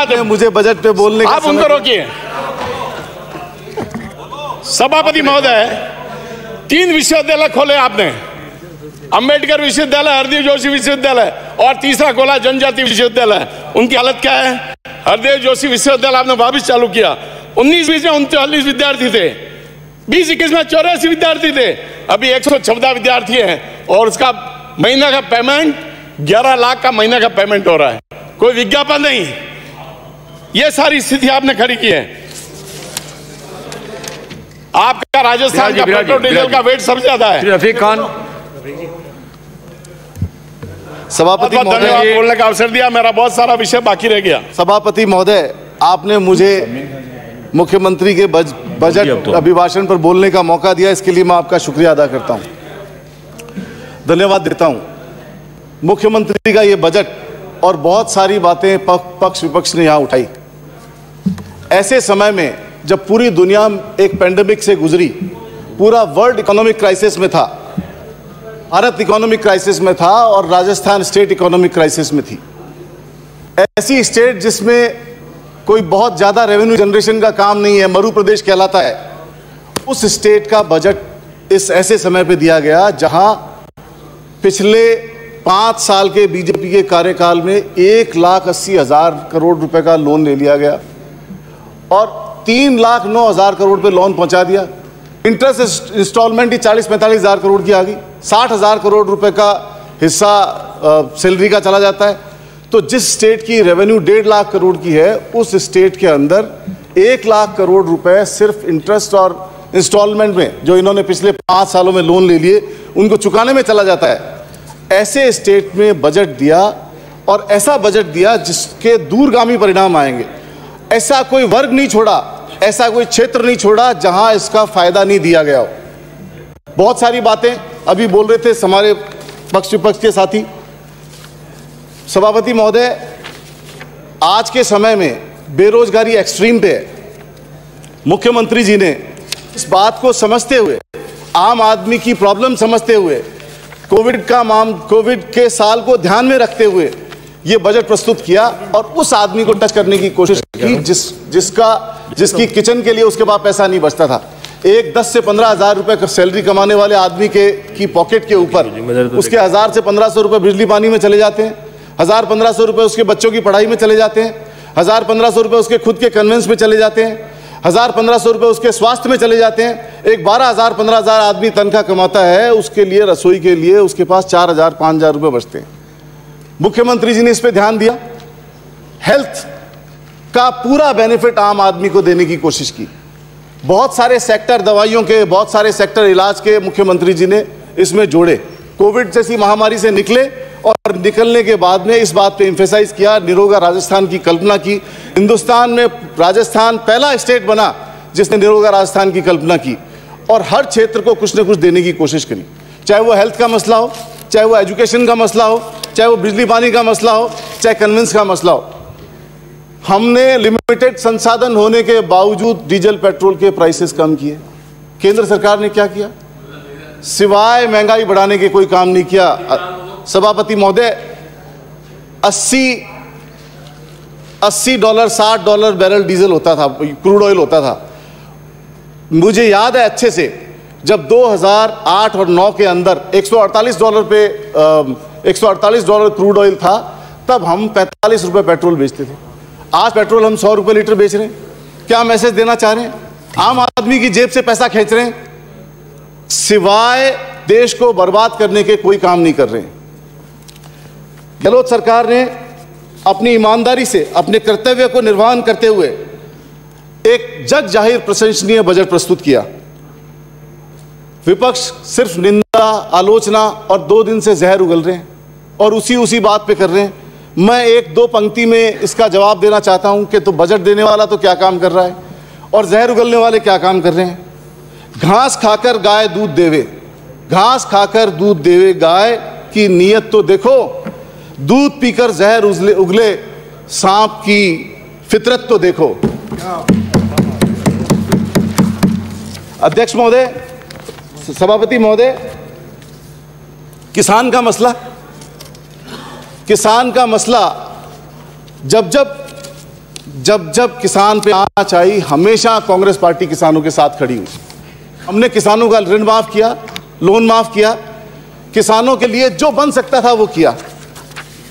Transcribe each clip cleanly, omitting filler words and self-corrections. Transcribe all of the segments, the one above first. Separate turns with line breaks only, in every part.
बात है,
मुझे बजट पे बोलने
आप उनको रोकिए। सभापति महोदय, 3 विश्वविद्यालय खोले आपने, अंबेडकर विश्वविद्यालय, हरदेव जोशी विश्वविद्यालय और तीसरा खोला जनजाति विश्वविद्यालय। उनकी हालत क्या है? हरदेव जोशी विश्वविद्यालय आपने वापस चालू किया। 19-20 में 39 विद्यार्थी थे, 20-21 में 84 विद्यार्थी थे, अभी 114 विद्यार्थी हैं और उसका महीना का पेमेंट 11 लाख का महीना का पेमेंट हो रहा है, कोई विज्ञापन नहीं। ये सारी स्थिति आपने खड़ी की है। आपका राजस्थान का पेट्रोल डीजल का वेट सबसे ज्यादा है।
रफीक खान,
सभापति महोदय,
बोलने का अवसर दिया, मेरा बहुत सारा विषय बाकी रह गया।
सभापति महोदय, आपने मुझे मुख्यमंत्री के बजट अभिभाषण पर बोलने का मौका दिया, इसके लिए मैं आपका शुक्रिया अदा करता हूं, धन्यवाद देता हूं। मुख्यमंत्री का ये बजट और बहुत सारी बातें पक्ष विपक्ष ने यहां उठाई। ऐसे समय में जब पूरी दुनिया एक पेंडेमिक से गुजरी, पूरा वर्ल्ड इकोनॉमिक क्राइसिस में था, भारत इकोनॉमिक क्राइसिस में था और राजस्थान स्टेट इकोनॉमिक क्राइसिस में थी। ऐसी स्टेट जिसमें कोई बहुत ज्यादा रेवेन्यू जनरेशन का काम नहीं है, मरु प्रदेश कहलाता है, उस स्टेट का बजट इस ऐसे समय पे दिया गया जहां पिछले 5 साल के बीजेपी के कार्यकाल में 1,80,000 करोड़ रुपए का लोन ले लिया गया और 3,09,000 करोड़ पे लोन पहुंचा दिया। इंटरेस्ट इंस्टॉलमेंट ही 40-45 हज़ार करोड़ की आ गई, 60,000 करोड़ रुपए का हिस्सा सैलरी का चला जाता है। तो जिस स्टेट की रेवेन्यू 1.5 लाख करोड़ की है, उस स्टेट के अंदर 1 लाख करोड़ रुपए सिर्फ इंटरेस्ट और इंस्टॉलमेंट में, जो इन्होंने पिछले 5 सालों में लोन ले लिए, उनको चुकाने में चला जाता है। ऐसे स्टेट में बजट दिया और ऐसा बजट दिया जिसके दूरगामी परिणाम आएंगे। ऐसा कोई वर्ग नहीं छोड़ा, ऐसा कोई क्षेत्र नहीं छोड़ा जहां इसका फायदा नहीं दिया गया हो। बहुत सारी बातें अभी बोल रहे थे हमारे पक्ष विपक्ष के साथी। सभापति महोदय, आज के समय में बेरोजगारी एक्सट्रीम पे है। मुख्यमंत्री जी ने इस बात को समझते हुए, आम आदमी की प्रॉब्लम समझते हुए, कोविड के साल को ध्यान में रखते हुए ये बजट प्रस्तुत किया और उस आदमी को टच करने की कोशिश की जिसकी किचन के लिए उसके पास पैसा नहीं बचता था। एक 10 से 15 हज़ार रुपए का सैलरी कमाने वाले आदमी की पॉकेट के ऊपर उसके 1000 से 1500 रुपए बिजली पानी में चले जाते हैं, 1000-1500 रुपए उसके बच्चों की पढ़ाई में चले जाते हैं, 1000-1500 रुपए उसके खुद के कन्वेंस में चले जाते हैं, 1000-1500 रुपए उसके स्वास्थ्य में चले जाते हैं। एक 12,000-15,000 आदमी तनख्वाह कमाता है, उसके लिए रसोई के लिए उसके पास 4,000-5,000 रुपए बचते हैं। मुख्यमंत्री जी ने इस पे ध्यान दिया, हेल्थ का पूरा बेनिफिट आम आदमी को देने की कोशिश की। बहुत सारे सेक्टर दवाइयों के, बहुत सारे सेक्टर इलाज के मुख्यमंत्री जी ने इसमें जोड़े। कोविड जैसी महामारी से निकले और निकलने के बाद में इस बात पे एम्फेसाइज किया, निरोगा राजस्थान की कल्पना की। हिंदुस्तान में राजस्थान पहला स्टेट बना जिसने निरोगा राजस्थान की कल्पना की और हर क्षेत्र को कुछ न कुछ देने की कोशिश करी, चाहे वो हेल्थ का मसला हो, चाहे वो एजुकेशन का मसला हो, चाहे वो बिजली पानी का मसला हो, चाहे कन्वेंस का मसला हो। हमने लिमिटेड संसाधन होने के बावजूद डीजल पेट्रोल के प्राइसेस कम किए। केंद्र सरकार ने क्या किया? सिवाय महंगाई बढ़ाने के कोई काम नहीं किया। सभापति महोदय, $80, $60 बैरल डीजल होता था, क्रूड ऑयल होता था। मुझे याद है अच्छे से, जब 2008 और 9 के अंदर $148 क्रूड ऑयल था, तब हम 45 रुपए पेट्रोल बेचते थे। आज पेट्रोल हम 100 रुपए लीटर बेच रहे हैं। क्या मैसेज देना चाह रहे हैं? आम आदमी की जेब से पैसा खींच रहे हैं, सिवाय देश को बर्बाद करने के कोई काम नहीं कर रहे हैं। गहलोत सरकार ने अपनी ईमानदारी से अपने कर्तव्य को निर्वहन करते हुए एक जग जाहिर प्रशंसनीय बजट प्रस्तुत किया। विपक्ष सिर्फ निंदा, आलोचना और 2 दिन से जहर उगल रहे हैं और उसी बात पे कर रहे हैं। मैं 1-2 पंक्ति में इसका जवाब देना चाहता हूं कि तो बजट देने वाला तो क्या काम कर रहा है और जहर उगलने वाले क्या काम कर रहे हैं। घास खाकर गाय दूध देवे, घास खाकर दूध देवे गाय की नीयत तो देखो, दूध पीकर जहर उगले सांप की फितरत तो देखो। अध्यक्ष महोदय, सभापति महोदय, किसान का मसला जब जब जब किसान पे आंच आई, हमेशा कांग्रेस पार्टी किसानों के साथ खड़ी हुई। हमने किसानों का ऋण माफ किया, लोन माफ किया, किसानों के लिए जो बन सकता था वो किया।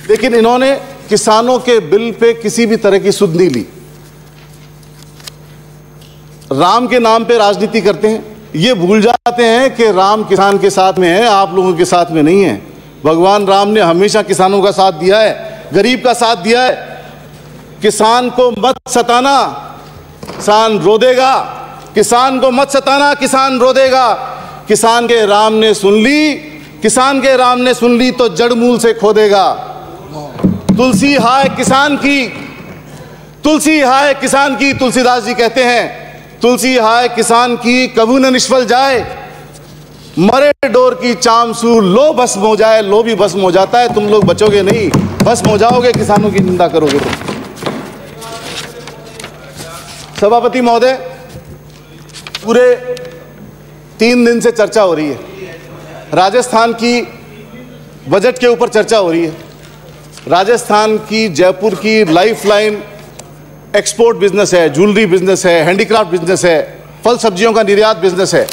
लेकिन इन्होंने किसानों के बिल पे किसी भी तरह की सुध नहीं ली। राम के नाम पे राजनीति करते हैं, ये भूल जाते हैं कि राम किसान के साथ में है, आप लोगों के साथ में नहीं है। भगवान राम ने हमेशा किसानों का साथ दिया है, गरीब का साथ दिया है। किसान को मत सताना, किसान रो देगा। किसान को मत सताना, किसान रो देगा। किसान के राम ने सुन ली, किसान के राम ने सुन ली तो जड़ मूल से खो देगा। तुलसी हाय किसान की, तुलसी हाय किसान की, तुलसीदास जी कहते हैं तुलसी हाय किसान की, कभू न निष्फल जाए। मरे डोर की चामसू, लो भस्म हो जाए। लो भी भस्म हो जाता है, तुम लोग बचोगे नहीं, भस्म हो जाओगे, किसानों की निंदा करोगे तो। सभापति महोदय, पूरे 3 दिन से चर्चा हो रही है, राजस्थान की बजट के ऊपर चर्चा हो रही है। राजस्थान की, जयपुर की लाइफलाइन एक्सपोर्ट बिजनेस है, ज्वेलरी बिजनेस है, हैंडीक्राफ्ट बिजनेस है, फल सब्जियों का निर्यात बिजनेस है।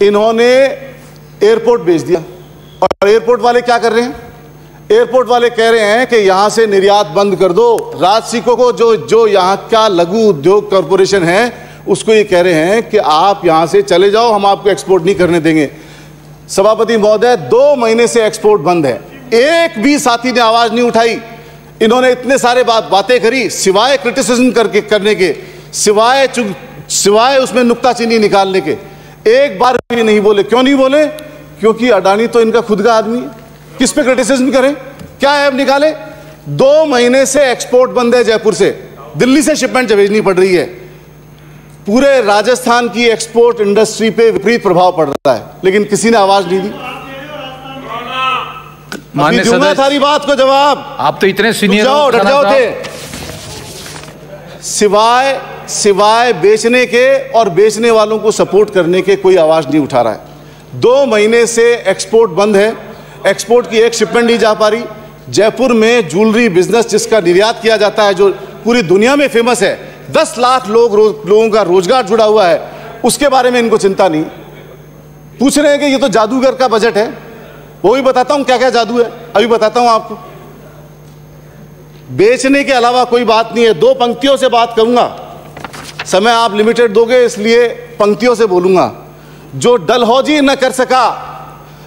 इन्होंने एयरपोर्ट बेच दिया। और एयरपोर्ट वाले क्या कर रहे हैं? एयरपोर्ट वाले कह रहे हैं कि यहां से निर्यात बंद कर दो। राजसिको को, जो यहां का लघु उद्योग कॉरपोरेशन है, उसको ये कह रहे हैं कि आप यहां से चले जाओ, हम आपको एक्सपोर्ट नहीं करने देंगे। सभापति महोदय, 2 महीने से एक्सपोर्ट बंद है, एक भी साथी ने आवाज नहीं उठाई। इन्होंने इतने सारे बातें करी, सिवाय क्रिटिसिज्म करने के, सिवाय उसमें नुक्ताचीनी निकालने के, एक बार भी नहीं बोले। क्यों नहीं बोले? क्योंकि अडानी तो इनका खुद का आदमी है, किस पे क्रिटिसिज्म करें? क्या ऐप निकाले? 2 महीने से एक्सपोर्ट बंद है जयपुर से, दिल्ली से शिपमेंट भेजनी पड़ रही है। पूरे राजस्थान की एक्सपोर्ट इंडस्ट्री पे विपरीत प्रभाव पड़ रहा है, लेकिन किसी ने आवाज नहीं दी।
माननीय
दूंगा सारी बात को जवाब।
आप तो इतने सीनियर
डट जाओ थे। सिवाय बेचने के और बेचने वालों को सपोर्ट करने के कोई आवाज नहीं उठा रहा है। 2 महीने से एक्सपोर्ट बंद है, एक्सपोर्ट की एक शिपमेंट नहीं जा पा रही। जयपुर में ज्वेलरी बिजनेस जिसका निर्यात किया जाता है, जो पूरी दुनिया में फेमस है, 10 लाख लोगों का रोजगार जुड़ा हुआ है, उसके बारे में इनको चिंता नहीं। पूछ रहे हैं कि ये तो जादूगर का बजट है। वो भी बताता हूं क्या क्या जादू है, अभी बताता हूं आपको। बेचने के अलावा कोई बात नहीं है। 2 पंक्तियों से बात करूंगा, समय आप लिमिटेड दोगे इसलिए पंक्तियों से बोलूंगा। जो डलहौजी न कर सका,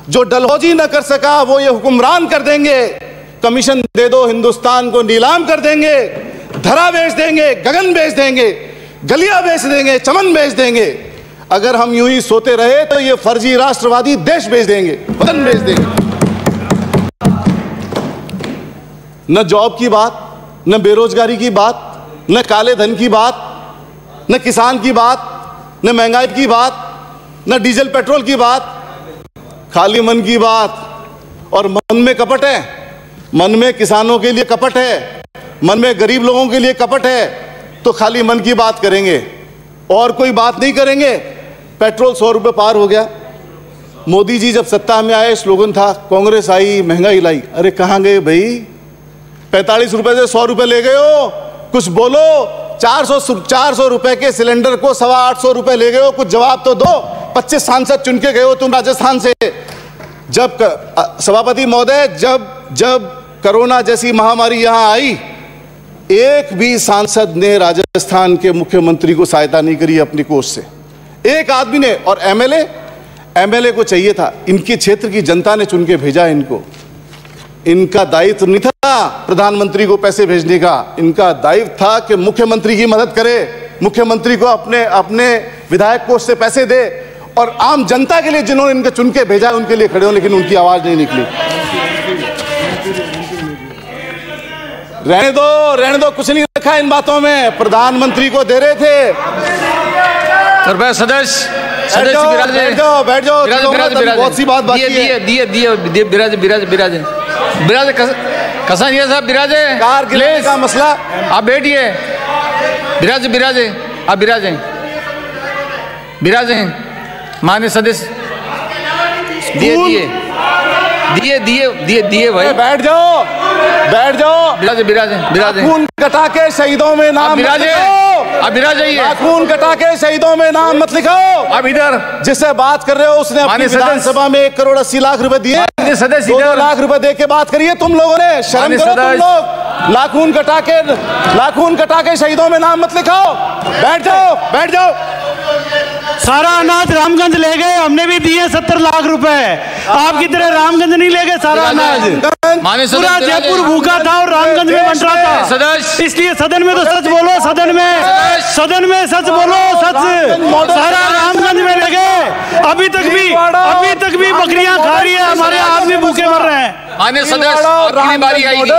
जो डलहौजी न कर सका, वो ये हुक्मरान कर देंगे। कमीशन दे दो, हिंदुस्तान को नीलाम कर देंगे। धरा बेच देंगे, गगन बेच देंगे, गलियां बेच देंगे, चमन बेच देंगे। अगर हम यूं ही सोते रहे तो ये फर्जी राष्ट्रवादी देश बेच देंगे, वतन बेच देंगे। न जॉब की बात, न बेरोजगारी की बात, न काले धन की बात, न किसान की बात, न महंगाई की बात, न डीजल पेट्रोल की बात, खाली मन की बात। और मन में कपट है, मन में किसानों के लिए कपट है, मन में गरीब लोगों के लिए कपट है, तो खाली मन की बात करेंगे और कोई बात नहीं करेंगे। पेट्रोल 100 रुपये पार हो गया। मोदी जी जब सत्ता में आए, स्लोगन था कांग्रेस आई महंगाई लाई। अरे कहां गए भाई? 45 रुपए से 100 रुपए ले गए हो, कुछ बोलो। 400 रुपए के सिलेंडर को 825 रुपए ले गए हो, कुछ जवाब तो दो। 25 सांसद चुन के गए हो तुम राजस्थान से। जब सभापति महोदय, जब कोरोना जैसी महामारी यहां आई, एक भी सांसद ने राजस्थान के मुख्यमंत्री को सहायता नहीं करी अपनी कोष से, एक आदमी ने। और एमएलए को चाहिए था, इनके क्षेत्र की जनता ने चुन के भेजा इनको। इनका दायित्व नहीं था प्रधानमंत्री को पैसे भेजने का, इनका दायित्व था कि मुख्यमंत्री की मदद करे, मुख्यमंत्री को अपने विधायक कोष से पैसे दे और आम जनता के लिए जिन्होंने इनके चुन के भेजा उनके लिए खड़े हो, लेकिन उनकी आवाज नहीं निकली। रहने दो, कुछ नहीं रखा इन बातों में। प्रधानमंत्री को दे रहे थे।
कृपया सदस्य
बैठ जाओ। बहुत सी बात बाकी है।
बिराजे कसानिया साहब, बिराजे।
कारगिल का मसला,
आप बैठिए। बिराजे आप बिराजे। माननीय सदस्य, दिए भाई।
बैठ जाओ।
बिराजे।
कटा के शहीदों में नाम मत लिखाओ।
अब इधर जाइए।
नाखून कटा के शहीदों में नाम मत लिखाओ।
अब इधर
जिससे बात कर रहे हो उसने अपनी विधानसभा में 1,80,00,000 रुपए दिए। 2 लाख रुपए दे के बात करिए तुम लोगों ने। शर्म करो तुम लोग। नाखून कटा के शहीदों में नाम मत लिखाओ। बैठ जाओ।
सारा अनाज रामगंज ले गए, हमने भी दिए 70 लाख रुपए। आपकी तरह रामगंज नहीं ले गए सारा अनाज। पूरा जयपुर भूखा था और रामगंज में बंट रहा था। इसलिए सदन में तो सच बोलो, सदन में सच बोलो, सच। सारा रामगंज में ले गए। अभी तक भी बकरियां खा रही है, हमारे आदमी भूखे मर रहे हैं।
माननीय सदस्य, आपकी बारी आएगी।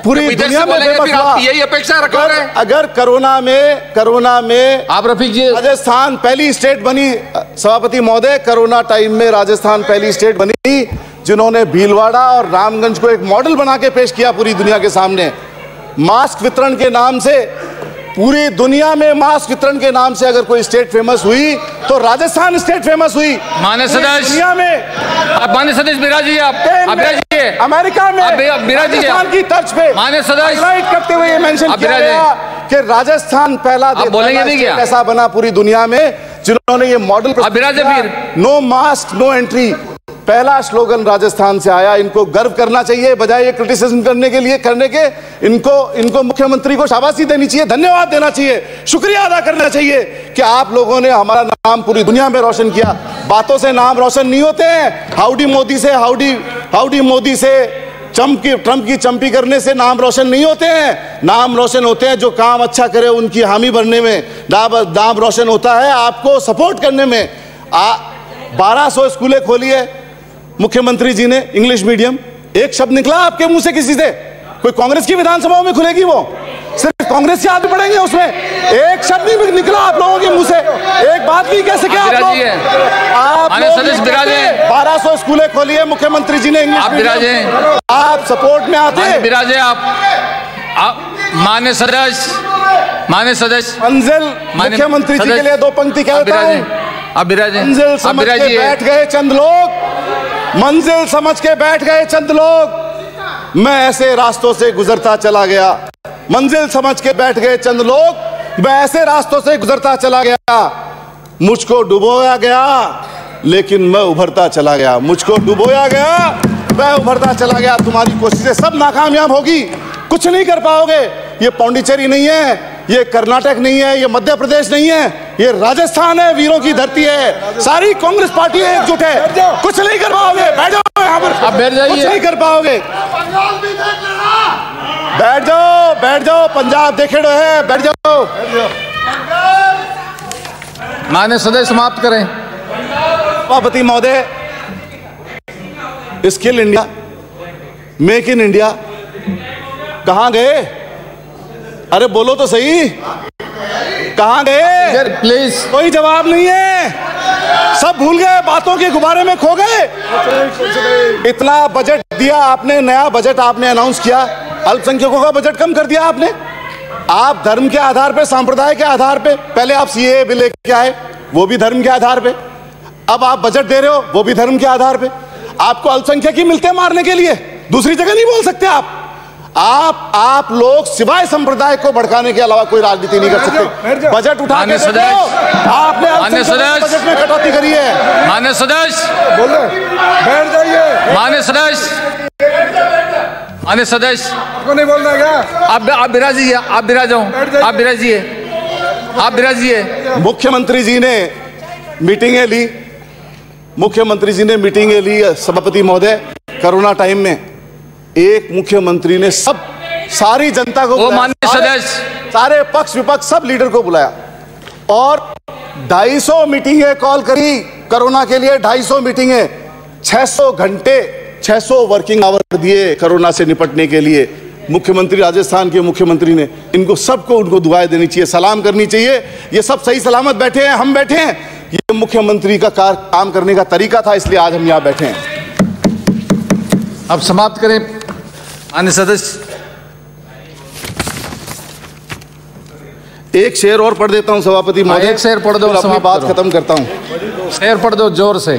पूरी दुनिया में
यही अपेक्षा रखोगे।
अगर कोरोना में
आप रफीक जी,
राजस्थान पहली स्टेट बनी, सभापति महोदय, कोरोना टाइम में राजस्थान पहली स्टेट बनी जिन्होंने भीलवाड़ा और रामगंज को एक मॉडल बना के पेश किया पूरी दुनिया के सामने। मास्क वितरण के नाम से पूरी दुनिया में मास्क वितरण के नाम से अगर कोई स्टेट फेमस हुई तो राजस्थान स्टेट फेमस हुई।
माननीय सदस्य,
दुनिया में
अब माननीय सदस्य बिराजिए, आप बिराजिए।
अमेरिका में राजस्थान की तर्ज पे
माननीय सदस्य
हाईलाइट करते हुए मेंशन किया गया कि राजस्थान पहला देश ऐसा बना पूरी दुनिया में जिन्होंने ये model. No mask no entry पहला स्लोगन राजस्थान से आया। इनको गर्व करना चाहिए, बजाय ये क्रिटिसिज्म करने के इनको मुख्यमंत्री को शाबाशी देनी चाहिए, धन्यवाद देना चाहिए, शुक्रिया अदा करना चाहिए कि आप लोगों ने हमारा नाम पूरी दुनिया में रोशन किया। बातों से नाम रोशन नहीं होते हैं। हाउडी मोदी से ट्रंप की चंपी करने से नाम रोशन नहीं होते हैं। नाम रोशन होते हैं जो काम अच्छा करे उनकी हामी भरने में। नाम रोशन होता है आपको सपोर्ट करने में। 1200 स्कूलें खोली है मुख्यमंत्री जी ने, इंग्लिश मीडियम। एक शब्द निकला आपके मुंह से किसी से? कोई कांग्रेस की विधानसभाओं में खुलेगी? वो सिर्फ कांग्रेस के आदमी पढ़ेंगे उसमें। एक शब्द नहीं निकला आप लोगों के मुंह से, एक बात भी कह सके आप लोग। 1200 स्कूलें खोली है मुख्यमंत्री जी ने इंग्लिश मीडियम। आप सपोर्ट में आते
बिराजे। आप माननीय सदस्य
मंजिल मुख्यमंत्री जी के लिए 2 पंक्ति कहता हूं। मंजिल समझ के बैठ गए चंद लोग, मंजिल समझ के बैठ गए चंद लोग, मैं ऐसे रास्तों से गुजरता चला गया। मंजिल समझ के बैठ गए चंद लोग, मैं ऐसे रास्तों से गुजरता चला गया। मुझको डुबोया गया लेकिन मैं उभरता चला गया। मुझको डुबोया गया, मैं उभरता चला गया। तुम्हारी कोशिशें सब नाकामयाब होगी, कुछ नहीं कर पाओगे। ये पौंडीचेरी नहीं है, ये कर्नाटक नहीं है, ये मध्य प्रदेश नहीं है, ये राजस्थान है, वीरों की धरती है। सारी कांग्रेस पार्टी एकजुट है, कुछ नहीं कर पाओगे। बैठ जाओ यहाँ पर,
आप बैठ जाइए।
कुछ नहीं कर पाओगे। बैठ जाओ, पंजाब देखे है, बैठ जाओ।
माननीय सदस्य समाप्त करें।
सभापति महोदय, skill India, make in India कहां गए? अरे बोलो तो सही, कहां गए?
प्लीज।
कोई जवाब नहीं है, सब भूल गए, बातों के गुब्बारे में खो गए। इतना बजट दिया आपने, नया बजट आपने अनाउंस किया, अल्पसंख्यकों का बजट कम कर दिया आपने। आप धर्म के आधार पे, सांप्रदाय के आधार पे, पहले आप सीएए बिल लेके आए, वो भी धर्म के आधार पे। अब आप बजट दे रहे हो, वो भी धर्म के आधार पे। आपको अल्पसंख्यक ही मिलते हैं मारने के लिए, दूसरी जगह नहीं बोल सकते आप लोग सिवाय संप्रदाय को भड़काने के अलावा कोई राजनीति नहीं कर सकते। बजट उठा के आपने बजट में कटौती करी है।
माननीय सदस्य
बोलो, बैठ जाइए।
माननीय सदस्य
को नहीं बोलना क्या?
आप बिराजिए, आप बिराजिए।
मुख्यमंत्री जी ने मीटिंगें ली, सभापति महोदय, कोरोना टाइम में एक मुख्यमंत्री ने सारी जनता को बुलाया, सारे पक्ष विपक्ष सब लीडर को बुलाया और 250 मीटिंगें कॉल करी कोरोना के लिए। 250 मीटिंगें, 600 घंटे, 600 वर्किंग आवर दिए कोरोना से निपटने के लिए। मुख्यमंत्री, राजस्थान के मुख्यमंत्री ने इनको सबको उनको दुआएं देनी चाहिए, सलाम करनी चाहिए। ये सब सही सलामत बैठे हैं, हम बैठे हैं, ये मुख्यमंत्री का काम करने का तरीका था, इसलिए आज हम यहां बैठे हैं।
अब समाप्त करें। अन्य सदस्य,
एक शेर और पढ़ देता हूं सभापति महोदय,
एक शेर पढ़ दो,
अपनी बात खत्म करता हूं।
शेर पढ़ दो जोर से।